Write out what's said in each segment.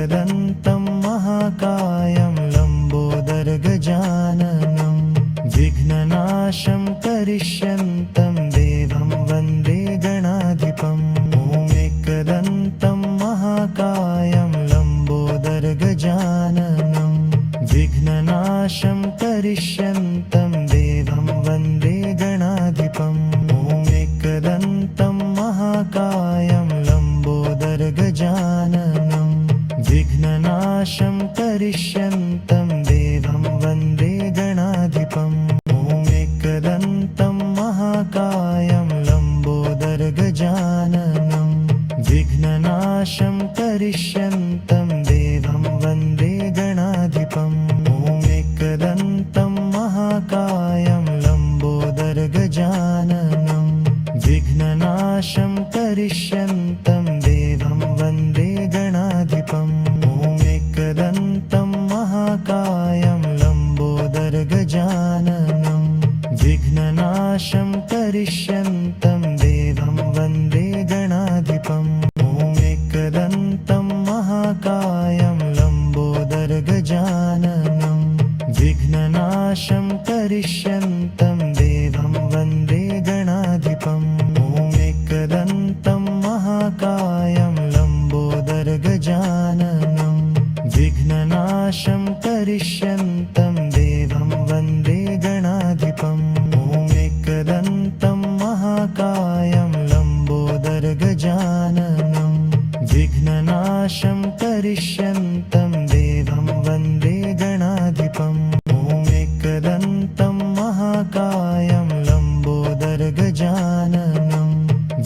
एकदन्तं महाकायं लम्बोदरगजाननं विघ्ननाशं करिष्यन्तं देवं वन्दे गणाधिपम्। ॐ एकदन्तं महाकायं लम्बोदरगजाननं विघ्ननाशं करिष्यन्तं देवं वन्दे गणाधिपम्। ॐ एकदन्तं महाकायं लम्बोदरगजाननं विघ्ननाशं करिष्यन्तं देवं वन्दे गणाधिपम्। ॐ एकदन्तं महाकायं लम्बोदरगजाननं विघ्ननाशं करिष्यन्तं देवं वन्दे गणाधिपम्। ॐ एकदन्तं महाकायं लम्बोदरगजाननं विघ्ननाशं करिष्यन्तं देवं वन्दे गणाधिपम्। ॐ एकदन्तं महाकायं लम्बोदरगजाननं विघ्ननाशं करिष्यन्तं देवं वन्दे गणाधिपम्। ॐ एकदन्तं महाकायं लम्बोदरगजाननं विघ्ननाशं करिष्यन्तं देवं वन्दे गणाधिपम्। ॐ एकदन्तं महाकायं लम्बोदरगजाननं विघ्ननाशं करिष्यन्तं देवं वन्दे गणाधिपम्। ॐ एकदन्तं महाकायं लम्बोदरगजाननं विघ्ननाशं करिष्यन्तं देवं वन्दे गणाधिपम्। ॐ एकदन्तं महाकायं लम्बोदरगजाननं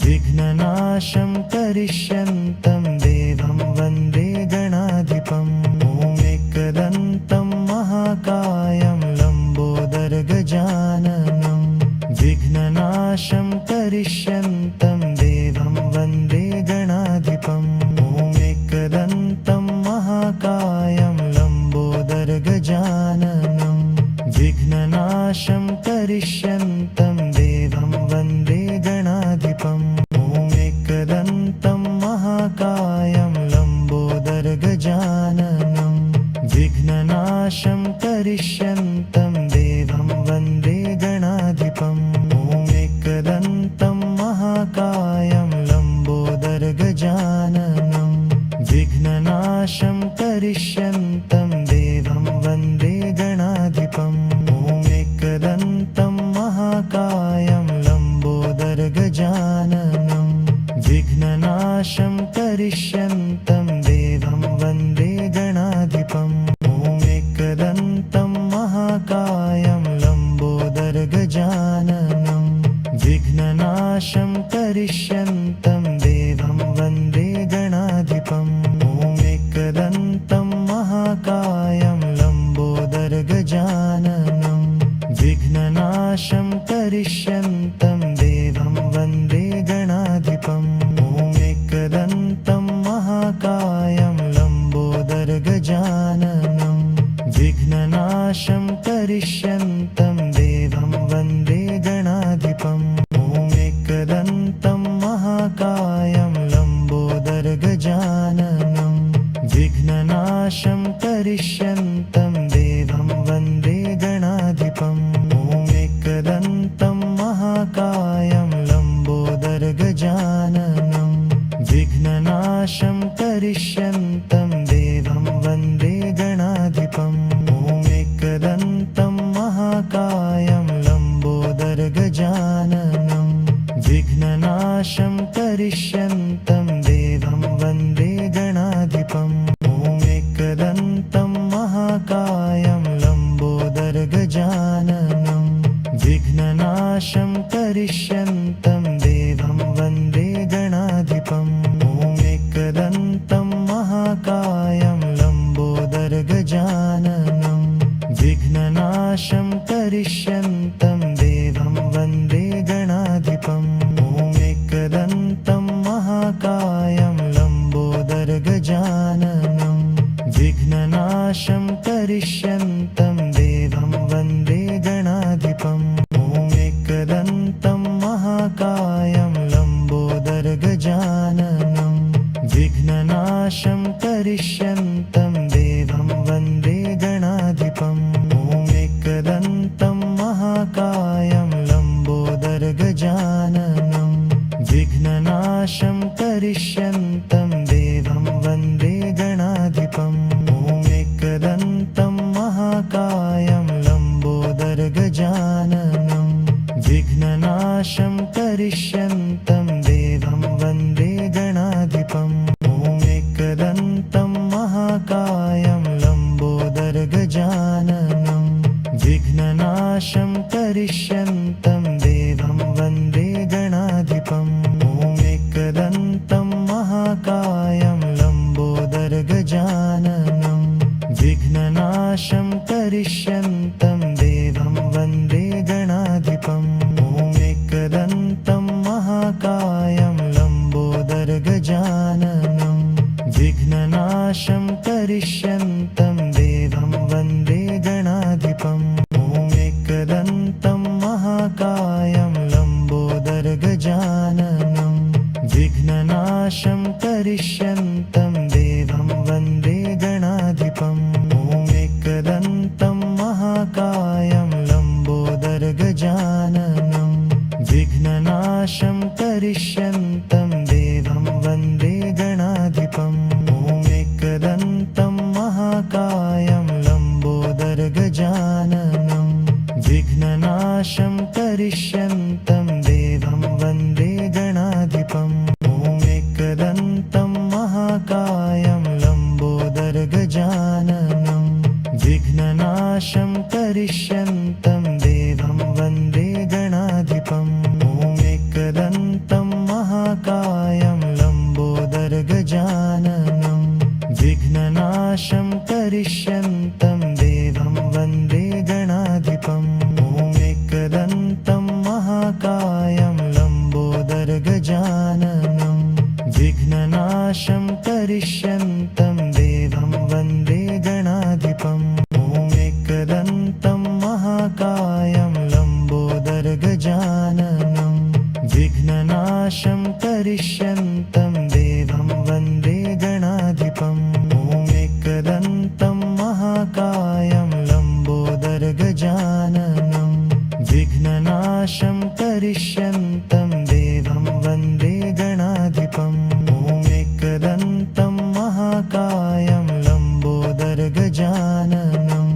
विघ्ननाशं करिष्यन्तं देवं वन्दे गणाधिपम्। ॐ एकदन्तं महाकायं लम्बोदरगजाननं विघ्ननाशं करिष्यन्तं देवं वन्दे गणाधिपम्। ॐ एकदन्तं महाकायं लम्बोदरगजाननं विघ्ननाशं करिष्यन्तं देवं वन्दे गणाधिपम्। ॐ एकदन्तं महाकायं लम्बोदरगजाननं विघ्ननाशं करिष्यन्तं देवं वन्दे गणाधिपम्। ॐ एकदन्तं महाकायं लम्बोदरगजाननं विघ्ननाशं करिष्यन्तं देवं वन्दे गणाधिपम्। ॐ एकदन्तं महाकायं लम्बोदरगजाननं विघ्ननाशं करिष्यन्तं देवं वन्दे गणाधिपम्। ॐ एकदन्तं महाकायं लम्बोदरगजाननं विघ्ननाशं करिष्यन्तं देवं वन्दे गणाधिपम्। ॐ एकदन्तं महाकायं लम्बोदरगजाननं विघ्ननाशं करिष्यन्तं देवं वन्दे गणाधिपम्। ॐ एकदन्तं महाकायं लम्बोदरगजाननं विघ्ननाशं करिष्यन्तं देवं वन्दे गणाधिपम्। ॐ एकदन्तं महाकायं लम्बोदरगजाननं विघ्ननाशं करिष्यन्तं देवं वन्दे गणाधिपम्। ॐ एकदन्तं महाकायं लम्बोदरगजाननं विघ्ननाशं करिष्यन्तं देवं वन्दे गणाधिपम्। ॐ एकदन्तं महाकायं लम्बोदरगजाननं विघ्ननाशं करिष्यन्तं देवं वन्दे गणाधिपम्। ॐ एकदन्तं महाकायं लम्बोदरगजाननं विघ्ननाशं करिष्यन्तं देवं वन्दे गणाधिपम्। ॐ एकदन्तं महाकायं लम्बोदरगजाननं विघ्ननाशं करिष्यन्तं देवं वन्दे गणाधिपम्। ॐ एकदन्तं महाकायं लम्बोदरगजाननं विघ्ननाशं करिष्यन्तं देवं वन्दे गणाधिपम्। ॐ एकदन्तं महाकायं लम्बोदरगजाननं विघ्ननाशं करिष्यन्तं देवं वन्दे गणाधिपम् ॐ एकदन्तं महाकायं लम्बोदरगजाननं विघ्ननाशं करिष्यन्तं देवं वन्दे गणाधिपम् ॐ एकदन्तं महाकायं लम्बोदरगजाननं विघ्ननाशं करिष्यन्तं देवं वन्दे गणाधिपम् ॐ एकदन्तं महाकायं लम्बोदरगजाननं विघ्ननाशं करिष्यन्तं देवं वन्दे गणाधिपम् ॐ एकदन्तं महाकायं लम्बोदरगजाननं विघ्ननाशं करिष्यन्तं देवं वन्दे गणाधिपम् ॐ एकदन्तं महाकायं लम्बोदरगजाननं विघ्ननाशं करिष्यन्तं देवं वन्दे गणाधिपम् ॐ एकदन्तं महाकायं लम्बोदरगजाननं विघ्ननाशं करिष्यन्तं देवं वन्दे गणाधिपम् ॐ एकदन्तं महाकायं लम्बोदरगजाननं विघ्ननाशं करिष्यन्तं देवं वन्दे गणाधिपम् ॐ एकदन्तं महाकायं लम्बोदरगजाननं विघ्ननाशं करिष्यन्तं देवं वन्दे गणाधिपम् ॐ एकदन्तं महाकायं लम्बोदरगजाननं विघ्ननाशं करिष्यन्तं देवं वन्दे गणाधिपम् ॐ एकदन्तं महाकायं लम्बोदरगजाननं विघ्ननाशं करिष्यन्तं देवं वन्दे गणाधिपम् ॐ एकदन्तं महाकायं लम्बोदरगजाननं विघ्ननाशं करिष्यन्तं देवं वन्दे गणाधिपम् ॐ एकदन्तं महाकायं लम्बोदरगजाननं विघ्ननाशं करिष्यन्तं देवं वन्दे गणाधिपम् ॐ एकदन्तं महाकायं लम्बोदरगजाननं विघ्ननाशं करिष्यन्तं देवं वन्दे गणाधिपम् ॐ एकदन्तं महाकायं लम्बोदरगजाननं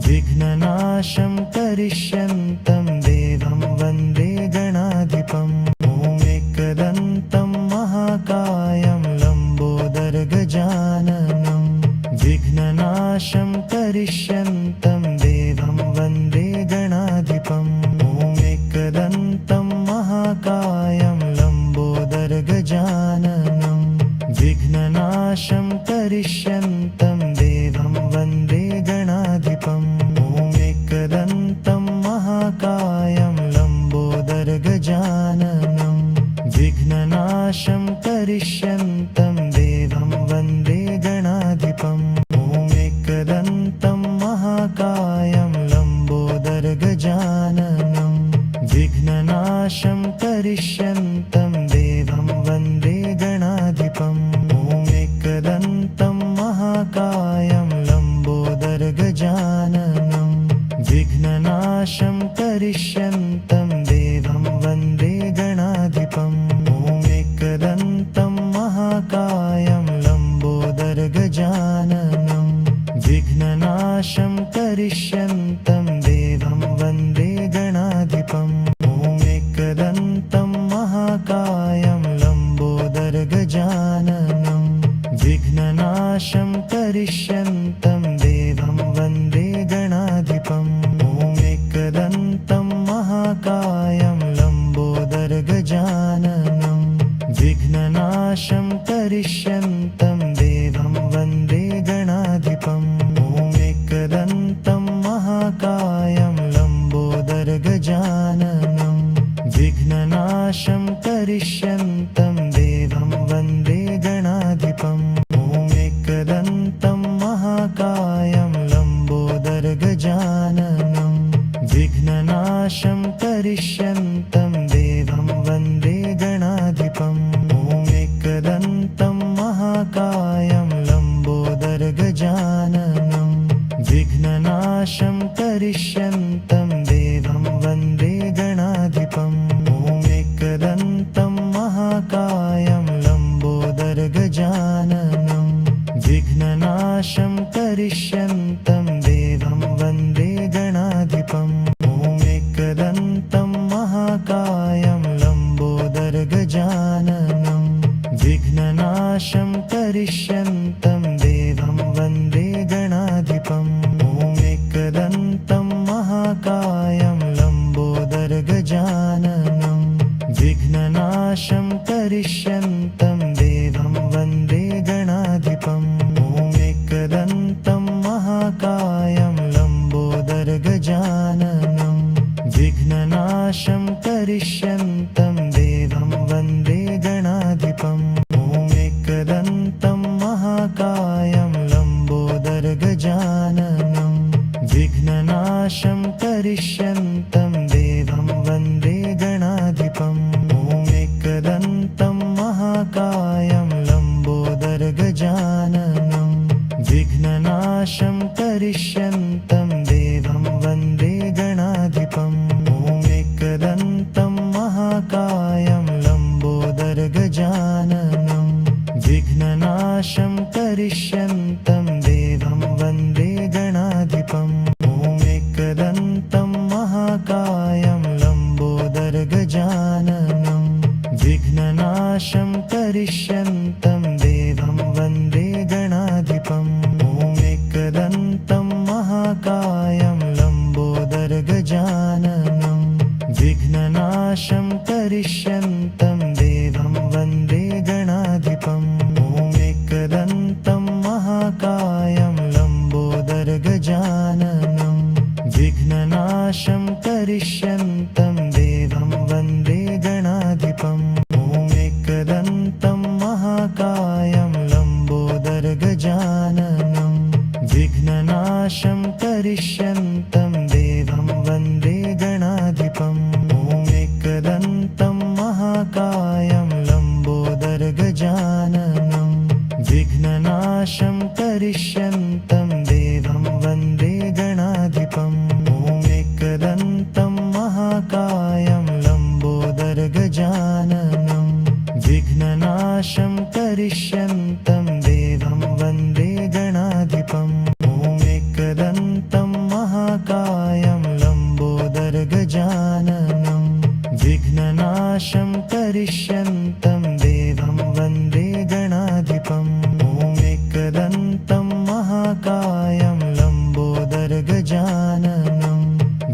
विघ्ननाशं करिष्यन्तं देवं वन्दे गणाधिपम् ॐ एकदन्तं महाकायं लम्बोदरगजाननं विघ्ननाशं करिष्यन्तं देवं वन्दे गणाधिपम् ॐ एकदन्तं महाकायं लम्बोदरगजाननं विघ्ननाशं करिष्यन्तं देवं वन्दे गणाधिपम् ॐ एकदन्तं महाकायं लम्बोदरगजाननं विघ्ननाशं करिष्यन्तं देवं वन्दे गणाधिपम् ॐ एकदन्तं महाकायं लम्बोदरगजाननं विघ्ननाशं करिष्यन्तं देवं वन्दे गणाधिपम् ॐ एकदन्तं महाकायं लम्बोदरगजाननं विघ्ननाशं करिष्यन्तं देवं वन्दे गणाधिपम् ॐ एकदन्तं महाकायं लम्बोदरगजाननं विघ्ननाशं करिष्यन्तं देवं वन्दे गणाधिपम् ॐ एकदन्तं महाकायं लम्बोदरगजाननं विघ्ननाशं करिष्यन्तं देवं वन्दे गणाधिपम् ॐ एकदन्तं महाकायं लम्बोदरगजाननं विघ्ननाशं करिष्यन्तं देवं वन्दे गणाधिपम् ॐ एकदन्तं महाकायं लम्बोदरगजाननं विघ्ननाशं करिष्यन्तं देवं वन्दे गणाधिपम् ॐ एकदन्तं महाकायं लम्बोदरगजाननं करिष्यन्तं देवं वन्दे गणाधिपम् ॐ एकदन्तं महाकायं लम्बोदरगजाननं विघ्ननाशं करिष्यन्तं देवं वन्दे गणाधिपम् ॐ एकदन्तं महाकायं लम्बोदरगजाननं विघ्ननाशं करिष्यन्तं देवं वन्दे गणाधिपम् ॐ एकदन्तं महाकायं लम्बोदरगजाननं विघ्ननाशं करिष्यन्तं देवं वन्दे गणाधिपम् ॐ एकदन्तं महाकायं लम्बोदरगजाननं विघ्ननाशं करिष्यन्तं देवं वन्दे गणाधिपम् ॐ एकदन्तं महाकायं लम्बोदरगजाननं विघ्ननाशं करिष्यन्तं देवं वन्दे गणाधिपम् ॐ एकदन्तं महाकायं लम्बोदरगजाननं विघ्ननाशं करिष्यन्तं देवं वन्दे गणाधिपम् ॐ एकदन्तं महाकायं लम्बोदरगजाननं विघ्ननाशं करिष्यन्तं देवं वन्दे गणाधिपम् ॐ एकदन्तं महाकायं लम्बोदरगजाननं विघ्ननाशं करिष्यन्तं देवं वन्दे गणाधिपम् ॐ एकदन्तं महाकायं लम्बोदरगजाननं विघ्ननाशं करिष्यन्तं देवं वन्दे गणाधिपम् ॐ एकदन्तं महाकायं लम्बोदरगजाननं विघ्ननाशं करिष्यन्तं देवं वन्दे गणाधिपम् ॐ एकदन्तं महाकायं लम्बोदरगजाननं विघ्ननाशं करिष्यन्तं देवं वन्दे गणाधिपम् ॐ एकदन्तं महाकायं लम्बोदरगजाननं विघ्ननाशं करिष्यन्तं देवं वन्दे गणाधिपम् ॐ एकदन्तं महाकायं लम्बोदरगजाननं विघ्ननाशं करिष्यन्तं देवं वन्दे गणाधिपम् ॐ एकदन्तं महाकायं लम्बोदरगजाननं विघ्ननाशं करिष्यन्तं देवं वन्दे गणाधिपम् ॐ एकदन्तं महाकायं लम्बोदरगजाननं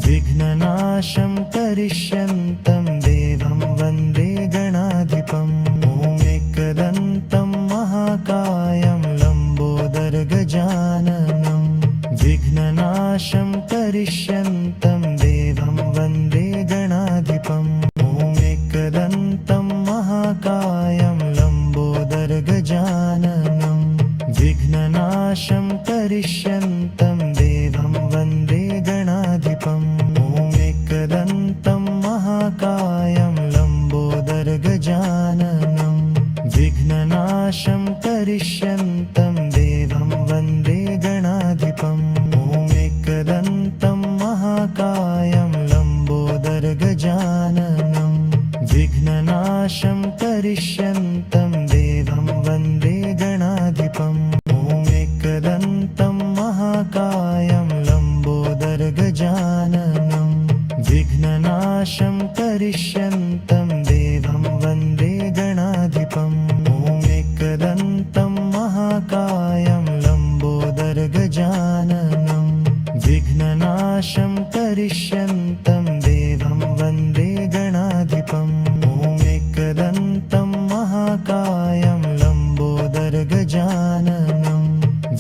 विघ्ननाशं करिष्यन्तं देवं वन्दे गणाधिपम् ॐ एकदन्तं महाकायं लम्बोदरगजाननं विघ्ननाशं करिष्यन्तं देवं वन्दे गणाधिपम् ॐ एकदन्तं महाकायं लम्बोदरगजाननं विघ्ननाशं करिष्यन्तं देवं वन्दे गणाधिपम् ॐ एकदन्तं महाकायं लम्बोदरगजाननं विघ्ननाशं करिष्यन्तं देवं वन्दे गणाधिपम् ॐ एकदन्तं महाकायं लम्बोदरगजाननं विघ्ननाशं करिष्यन्तं देवं वन्दे गणाधिपम् ॐ एकदन्तं महाकायं लम्बोदरगजाननं विघ्ननाशं करिष्यन्तं देवं वन्दे गणाधिपम् ॐ एकदन्तं महाकायं लम्बोदरगजाननं विघ्ननाशं करिष्यन्तं देवं वन्दे गणाधिपम् ॐ एकदन्तं महाकायं लम्बोदरगजाननं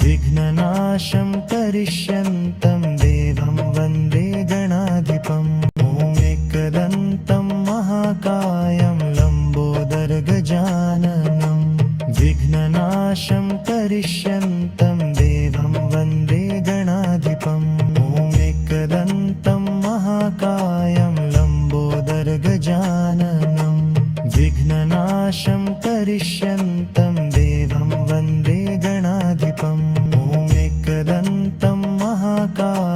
विघ्ननाशं करिष्यन्तं देवं वन्दे गणाधिपम् ॐ एकदन्तं महाकायं लम्बोदरगजाननं विघ्ननाशं करिष्यन्तं देवं वन्दे गणाधिपम् ॐ एकदन्तं महाकायं लम्बोदरगजाननं विघ्ननाशं करिष्यन्तं देवं वन्दे गणाधिपम् ॐ एकदन्तं महाकायं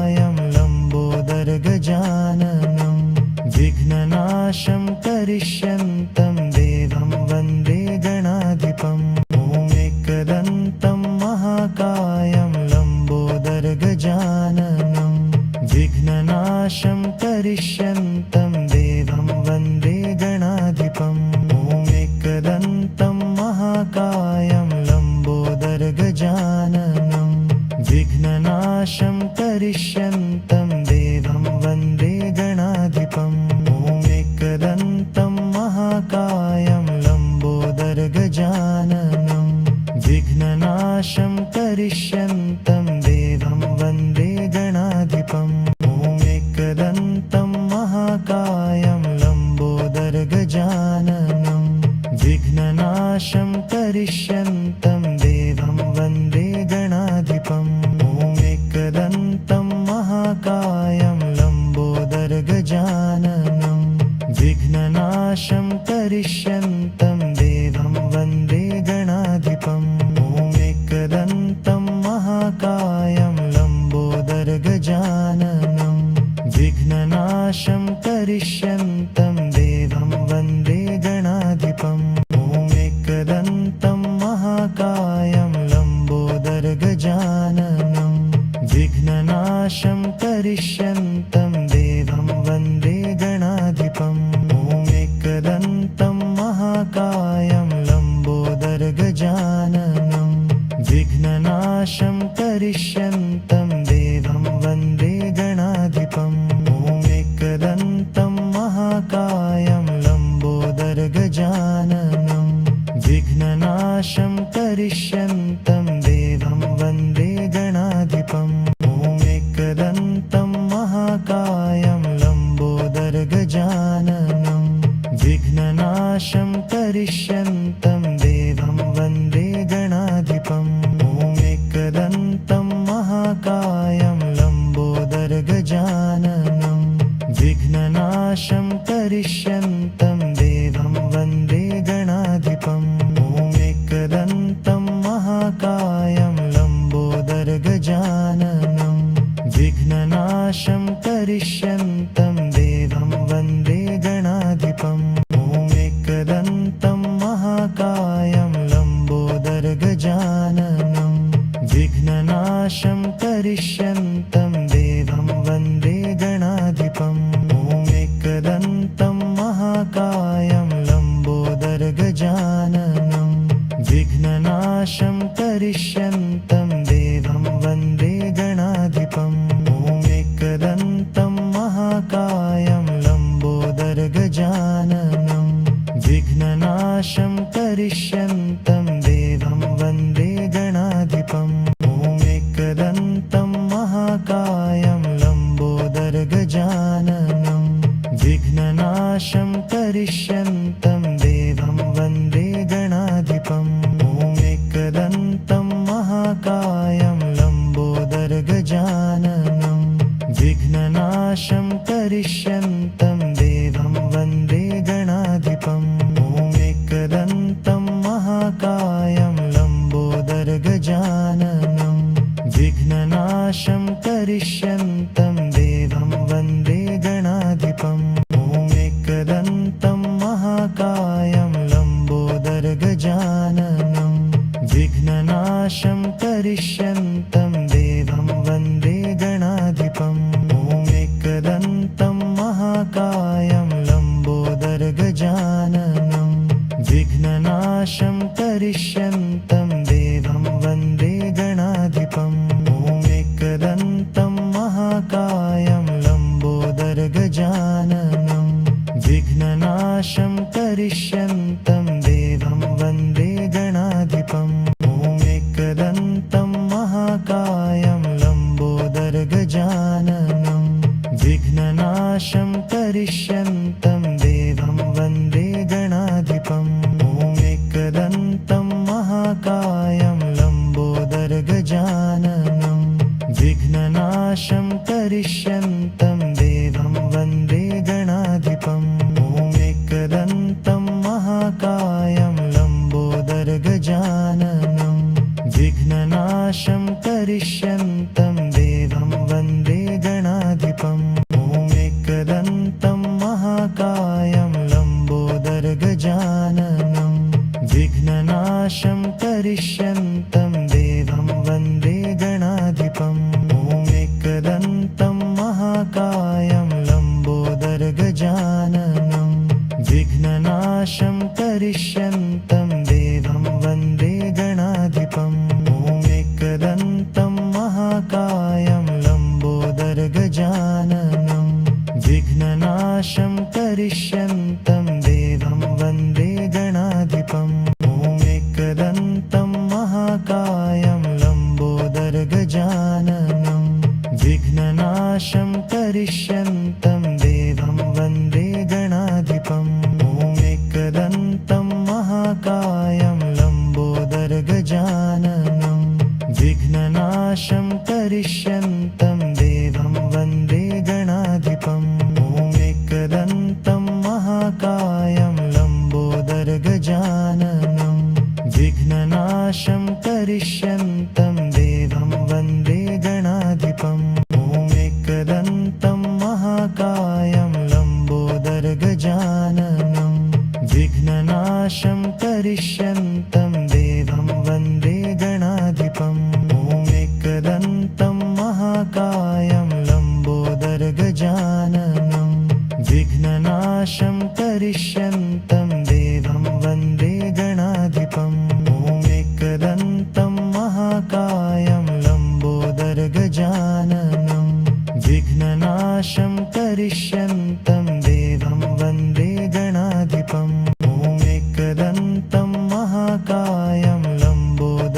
विघ्ननाशं करिष्यन्तं देवं वन्दे गणाधिपम् ॐ एकदन्तं महाकायं लम्बोदरगजाननं विघ्ननाशं करिष्यन्तं देवं वन्दे गणाधिपम् ॐ एकदन्तं महाकायं लम्बोदरगजाननं विघ्ननाशं करिष्यन्तं देवं वन्दे गणाधिपम् ॐ एकदन्तं महाकायं लम्बोदरगजाननं विघ्ननाशं करिष्यन्तं देवं वन्दे गणाधिपम् ॐ एकदन्तं महाकायं लम्बोदरगजाननं विघ्ननाशं करिष्यन्तं देवं वन्दे गणाधिपम् ॐ एकदन्तं महाकायं लम्बोदरगजाननं विघ्ननाशं करिष्यन्तं देवं वन्दे गणाधिपम् ॐ एकदन्तं महाकायं लम्बोदरगजाननं विघ्ननाशं करिष्यन्तं देवं वन्दे गणाधिपम् ॐ एकदन्तं महाकायं लम्बोदरगजाननं विघ्ननाशं करिष्यन्तं देवं वन्दे गणाधिपम् ॐ एकदन्तं महाकायं लम्बोदरगजाननं विघ्ननाशं करिष्यन्तं देवं वन्दे गणाधिपम् ॐ एकदन्तं महाकायं लम्बोदरगजाननं विघ्ननाशं करिष्यन्तं देवं वन्दे गणाधिपम् ॐ एकदन्तं महाकायं लम्बोदरगजाननं विघ्ननाशं करिष्यन्तं देवं वन्दे गणाधिपम् ॐ एकदन्तं महाकायं लम्बोदरगजाननं विघ्ननाशं करिष्यन्तं देवं वन्दे गणाधिपम् ॐ एकदन्तं महाकायं लम्बोदरगजाननं विघ्ननाशं करिष्यन्तं देवं वन्दे गणाधिपम् ॐ एकदन्तं महाकायं लम्बोदरगजाननं विघ्ननाशं करिष्यन्तं देवं वन्दे गणाधिपम् ॐ एकदन्तं महाकायं लम्बोदरगजाननं विघ्ननाशं करिष्यन्तं देवं वन्दे गणाधिपम् ॐ एकदन्तं महाकायं लम्बोदरगजाननं विघ्ननाशं करिष्यन्तं देवं वन्दे गणाधिपम् ॐ एकदन्तं महाकायं लम्बोदरगजाननं विघ्ननाशं करिष्यन्तं देवं वन्दे गणाधिपम् ॐ एकदन्तं महाकायं लम्बोदरगजाननं विघ्ननाशं करिष्यन्तं देवं वन्दे गणाधिपम् ॐ एकदन्तं महाकायं लम्बोदरगजाननं विघ्ननाशं करिष्यन्तं देवं वन्दे गणाधिपम् ॐ एकदन्तं महाकायं लम्बोदरगजाननं विघ्ननाशं करिष्यन्तं देवं वन्दे गणाधिपम् ॐ एकदन्तं महाकायं लम्बोदरगजाननं विघ्ननाशं करिष्यन्तं देवं वन्दे गणाधिपम् ॐ एकदन्तं महाकायं लम्बोदरगजाननं विघ्ननाशं करिष्यन्तं देवं वन्दे गणाधिपम् ॐ एकदन्तं महाकायं लम्बोदरगजाननं विघ्ननाशं करिष्यन्तं देवं वन्दे गणाधिपम् ॐ एकदन्तं महाकायं लम्बोदरगजाननं विघ्ननाशं करिष्यन्तं देवं वन्दे गणाधिपम् ॐ एकदन्तं महाकायं लम्बोदरगजाननं विघ्ननाशं करिष्यन्तं देवं वन्दे गणाधिपम् ॐ एकदन्तं महाकायं विघ्ननाशं करिष्यन्तं देवं वन्दे गणाधिपम् ॐ एकदन्तं महाकायं लम्बोदरगजाननं विघ्ननाशं करिष्यन्तं देवं वन्दे गणाधिपम् ॐ एकदन्तं महाकायं लम्बोदरगजाननं विघ्ननाशं करिष्यन्तं देवं वन्दे गणाधिपम् ॐ एकदन्तं महाकायं लम्बोदरगजाननं विघ्ननाशं करिष्यन्तं देवं वन्दे गणाधिपम् ॐ एकदन्तं महाकायं लम्बोदरगजाननं विघ्ननाशं करिष्यन्तं देवं वन्दे गणाधिपम् ॐ एकदन्तं महाकायं लम्बोदरगजाननं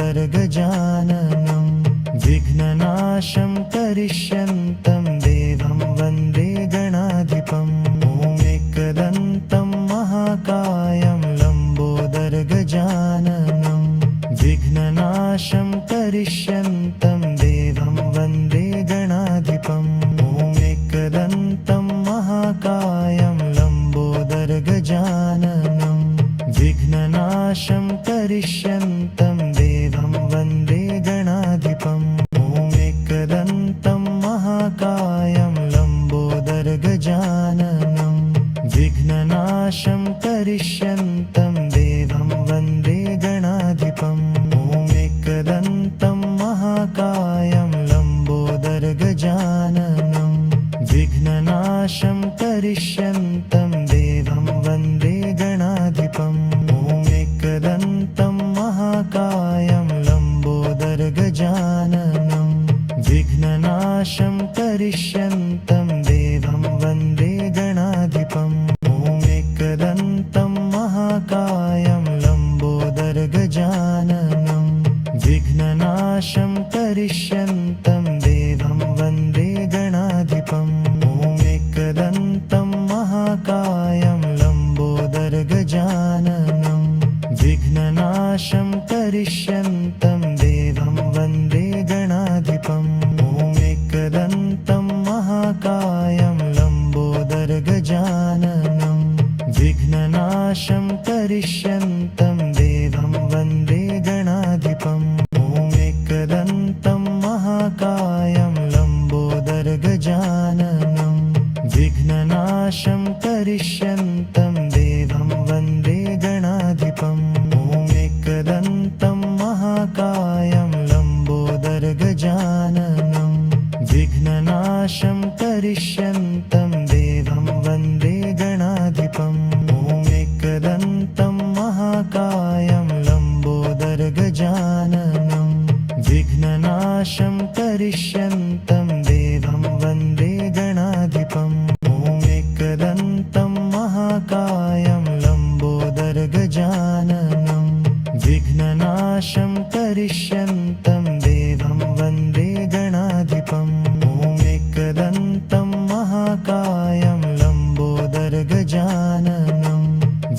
विघ्ननाशं करिष्यन्तं देवं वन्दे गणाधिपम् ॐ एकदन्तं महाकायं लम्बोदरगजाननं विघ्ननाशं करिष्यन्तं देवं वन्दे गणाधिपम् ॐ एकदन्तं महाकायं लम्बोदरगजाननं विघ्ननाशं करिष्यन्तं देवं वन्दे गणाधिपम् ॐ एकदन्तं महाकायं लम्बोदरगजाननं विघ्ननाशं करिष्यन्तं देवं वन्दे गणाधिपम् ॐ एकदन्तं महाकायं लम्बोदरगजाननं विघ्ननाशं करिष्यन्तं देवं वन्दे गणाधिपम् ॐ एकदन्तं महाकायं लम्बोदरगजाननं विघ्ननाशं करिष्यन्तं देवं वन्दे गणाधिपम् ॐ एकदन्तं महाकायं लम्बोदरगजाननं विघ्ननाशं करिष्यन्तं देवं वन्दे गणाधिपम् ॐ एकदन्तं महाकायं लम्बोदरगजाननं विघ्ननाशं करिष्यन्तं देवं वन्दे गणाधिपम् ॐ एकदन्तं महाकायं लम्बोदरगजाननं विघ्ननाशं करिष्यन्तं देवं वन्दे गणाधिपम् ॐ एकदन्तं महाकायं लम्बोदरगजाननं विघ्ननाशं करिष्यन्तं देवं वन्दे गणाधिपम् ॐ एकदन्तं महाकायं लम्बोदरगजाननं विघ्ननाशं करिष्यन्तं देवं वन्दे गणाधिपम् ॐ एकदन्तं महाकायं लम्बोदरगजाननं विघ्ननाशं करिष्यन्तं देवं वन्दे गणाधिपम् ॐ एकदन्तं महाकायं लम्बोदरगजाननं विघ्ननाशं करिष्यन्तं देवं वन्दे गणाधिपम् ॐ एकदन्तं महाकायं लम्बोदरगजाननं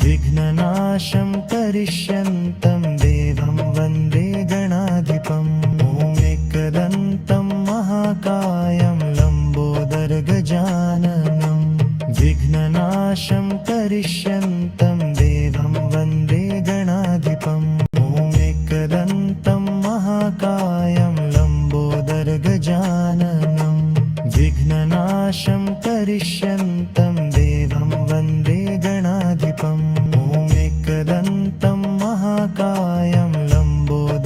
विघ्ननाशं करिष्यन्तं देवं वन्दे गणाधिपम् ॐ एकदन्तं महाकायं लम्बोदरगजाननं विघ्ननाशं करिष्यन्तं देवं वन्दे गणाधिपम् ॐ एकदन्तं महाकायं लम्बोदरगजाननं विघ्ननाशं करिष्यन्तं देवं वन्दे गणाधिपम् ॐ एकदन्तं महाकायं लम्बोदरगजाननं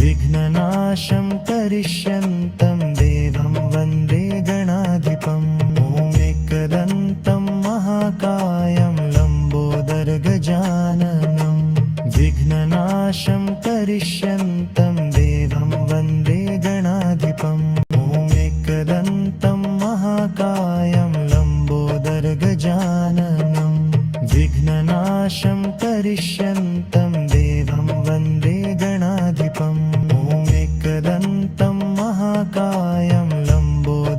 विघ्ननाशं करिष्यन्तं देवं वन्दे गणाधिपम् ॐ एकदन्तं महाकायं लम्बोदरगजाननं विघ्ननाशं करिष्यन्तं देवं वन्दे गणाधिपम् ॐ एकदन्तं महाकायं लम्बोदरगजाननं विघ्ननाशं करिष्यन्तं देवं वन्दे गणाधिपम् ॐ एकदन्तं महाकायं लम्बोदरगजाननं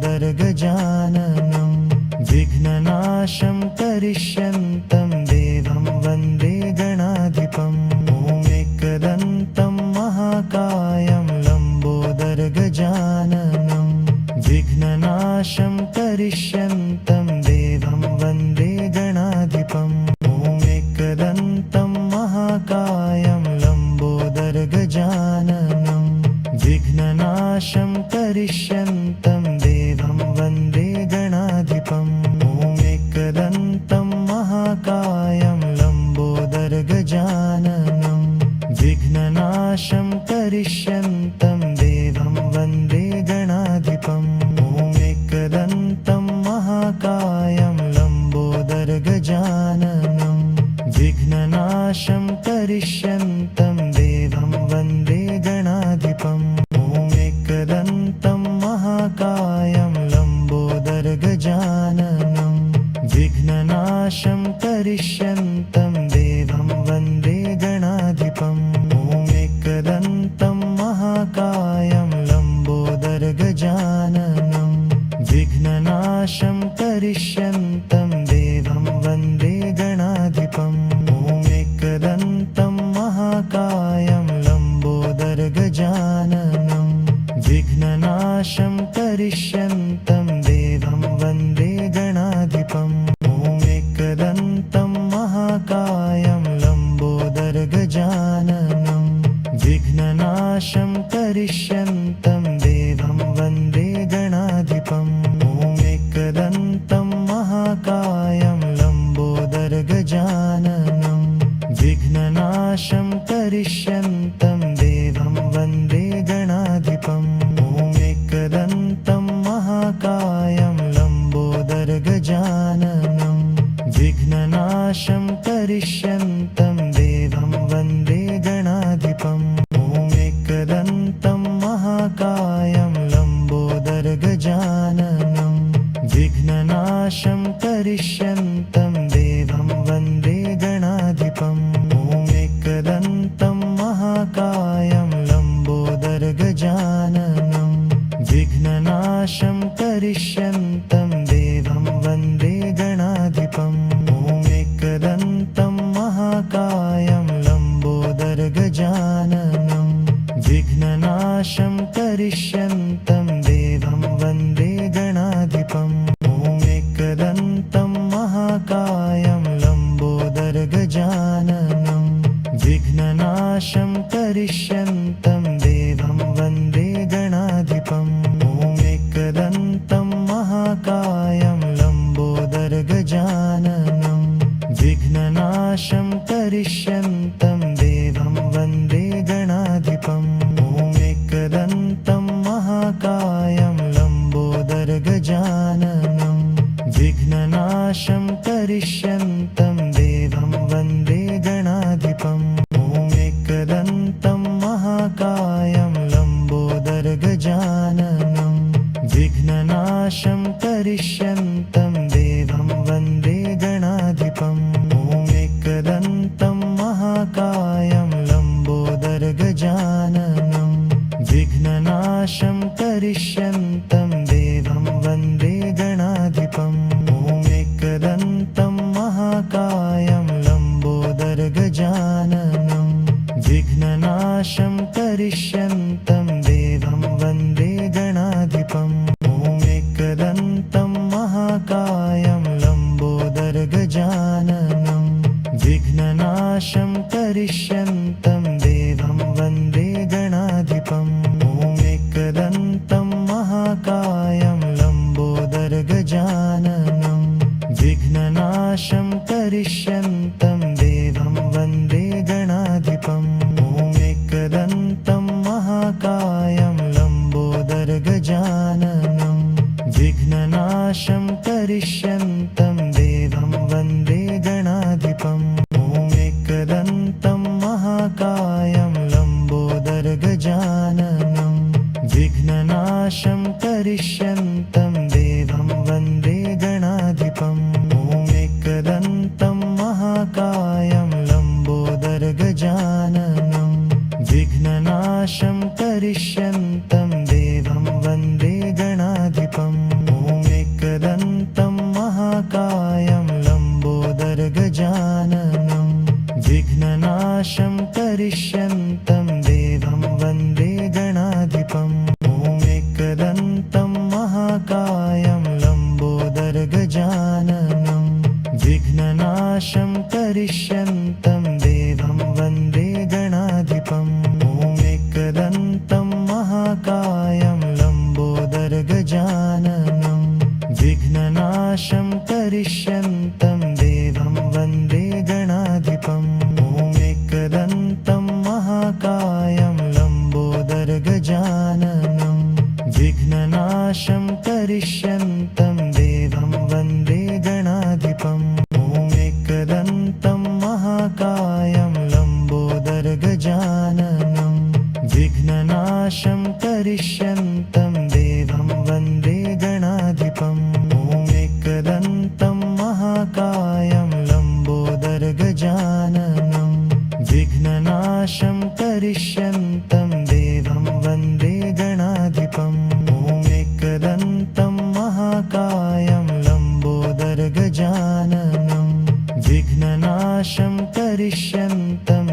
विघ्ननाशं करिष्यन्तं देवं वन्दे गणाधिपम् ॐ एकदन्तं महाकायं गजाननं विघ्ननाशं करिष्यन्तं देवं वन्दे गणाधिपम् ॐ एकदन्तं महाकायं लम्बोदरगजाननं विघ्ननाशं करिष्यन्तं देवं वन्दे गणाधिपम् ॐ एकदन्तं महाकायं लम्बोदरगजाननं विघ्ननाशं करिष्यन्तं देवं वन्दे गणाधिपम् ॐ एकदन्तं महाकायं लम्बोदरगजाननं विघ्ननाशं करिष्यन्तं देवं वन्दे गणाधिपम् ॐ एकदन्तं महाकायं लम्बोदरगजाननं विघ्ननाशं करिष्यन्तं देवं वन्दे गणाधिपम् ॐ एकदन्तं महाकायं लम्बोदरगजाननं विघ्ननाशं करिष्यन्तं देवं वन्दे गणाधिपम् ॐ एकदन्तं महाकायं लम्बोदरगजाननं विघ्ननाशं करिष्यन्तं देवं वन्दे गणाधिपम् ॐ एकदन्तं महाकायं लम्बोदरगजाननं विघ्ननाशं करिष्यन्तं देवं वन्दे गणाधिपम् ॐ एकदन्तं महाकायं लम्बोदरगजाननं विघ्ननाशं करिष्यन्तं देवं वन्दे गणाधिपम् ॐ एकदन्तं महाकायं लम्बोदरगजाननं विघ्ननाशं करिष्यन्तं देवं वन्दे गणाधिपम् ॐ एकदन्तं महाकायं लम्बोदरगजाननं विघ्ननाशं करिष्यन्तं देवं वन्दे गणाधिपम् ॐ एकदन्तं महाकायं लम्बोदरगजाननं विघ्ननाशं करिष्यन्तं देवं वन्दे गणाधिपम् ॐ एकदन्तं महाकायं लम्बोदरगजाननं विघ्ननाशं करिष्यन्तं देवं वन्दे गणाधिपम् ॐ एकदन्तं महाकायं लम्बोदरगजाननं विघ्ननाशं करिष्यन्तं देवं वन्दे गणाधिपम् ॐ एकदन्तं महाकायं लम्बोदरगजाननं विघ्ननाशं करिष्यन्तं देवं वन्दे गणाधिपम् ॐ एकदन्तं महाकायं लम्बोदरगजाननं विघ्ननाशं करिष्यन्तं देवं वन्दे गणाधिपम् ॐ एकदन्तं महाकायं लम्बोदरगजाननं विघ्ननाशं करिष्यन्तं देवं वन्दे गणाधिपम् ॐ एकदन्तं महाकायं लम्बोदरगजाननं विघ्ननाशं करिष्यन्तं देवं वन्दे गणाधिपम् ॐ एकदन्तं महाकायं लम्बोदरगजाननं विघ्ननाशं करिष्यन्तं देवं वन्दे गणाधिपम् ॐ एकदन्तं महाकायं लम्बोदरगजाननं विघ्ननाशं करिष्यन्तं देवं वन्दे गणाधिपम् ॐ एकदन्तं महाकायं लम्बोदरगजाननं विघ्ननाशं करिष्यन्तं देवं वन्दे गणाधिपम् ॐ एकदन्तं महाकायं लम्बोदरगजाननं विघ्ननाशं करिष्यन्तं देवं वन्दे गणाधिपम् ॐ एकदन्तं महाकायं लम्बोदरगजाननं विघ्ननाशं करिष्यन्तं देवं वन्दे गणाधिपम् ॐ एकदन्तं महाकायं लम्बोदरगजाननं विघ्ननाशं करिष्यन्तं देवं वन्दे गणाधिपम् ॐ एकदन्तं महाकायं लम्बोदरगजाननं विघ्ननाशं करिष्यन्तं देवं वन्दे गणाधिपम् ॐ विघ्ननाशं करिष्यन्तं देवं वन्दे गणाधिपम् ॐ एकदन्तं महाकायं लम्बोदरगजाननं विघ्ननाशं करिष्यन्तं देवं वन्दे गणाधिपम् ॐ एकदन्तं महाकायं लम्बोदरगजाननं विघ्ननाशं करिष्यन्तं